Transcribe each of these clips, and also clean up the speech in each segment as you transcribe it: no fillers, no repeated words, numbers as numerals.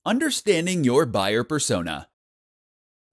Understanding your buyer persona.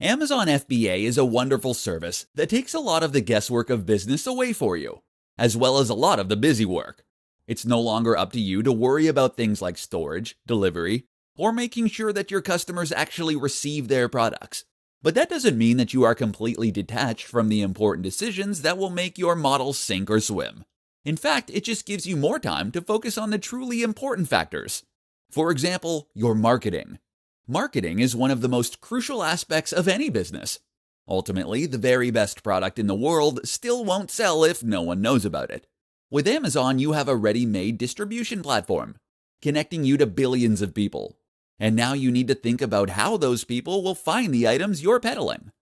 Amazon FBA is a wonderful service that takes a lot of the guesswork of business away for you, as well as a lot of the busy work. It's no longer up to you to worry about things like storage, delivery, or making sure that your customers actually receive their products. But that doesn't mean that you are completely detached from the important decisions that will make your model sink or swim. In fact, it just gives you more time to focus on the truly important factors. For example, your marketing. Marketing is one of the most crucial aspects of any business. Ultimately, the very best product in the world still won't sell if no one knows about it. With Amazon, you have a ready-made distribution platform, connecting you to billions of people. And now you need to think about how those people will find the items you're peddling.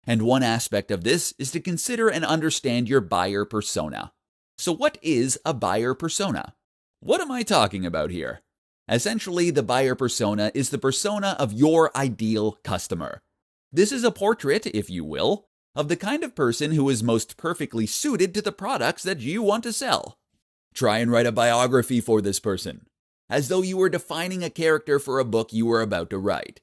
And one aspect of this is to consider and understand your buyer persona. So what is a buyer persona? What am I talking about here? Essentially, the buyer persona is the persona of your ideal customer. This is a portrait, if you will, of the kind of person who is most perfectly suited to the products that you want to sell. Try and write a biography for this person, as though you were defining a character for a book you were about to write.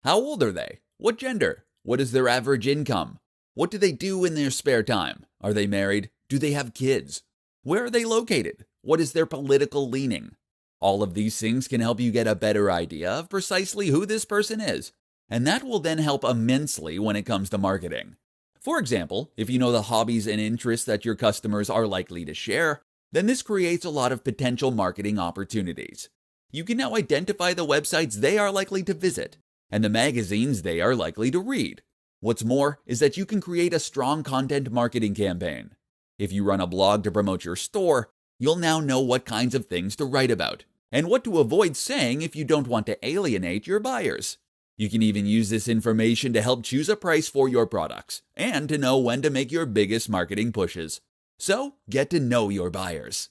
How old are they? What gender? What is their average income? What do they do in their spare time? Are they married? Do they have kids? Where are they located? What is their political leaning? All of these things can help you get a better idea of precisely who this person is, and that will then help immensely when it comes to marketing. For example, if you know the hobbies and interests that your customers are likely to share, then this creates a lot of potential marketing opportunities. You can now identify the websites they are likely to visit and the magazines they are likely to read. What's more is that you can create a strong content marketing campaign. If you run a blog to promote your store, you'll now know what kinds of things to write about and what to avoid saying if you don't want to alienate your buyers. You can even use this information to help choose a price for your products and to know when to make your biggest marketing pushes. So, get to know your buyers.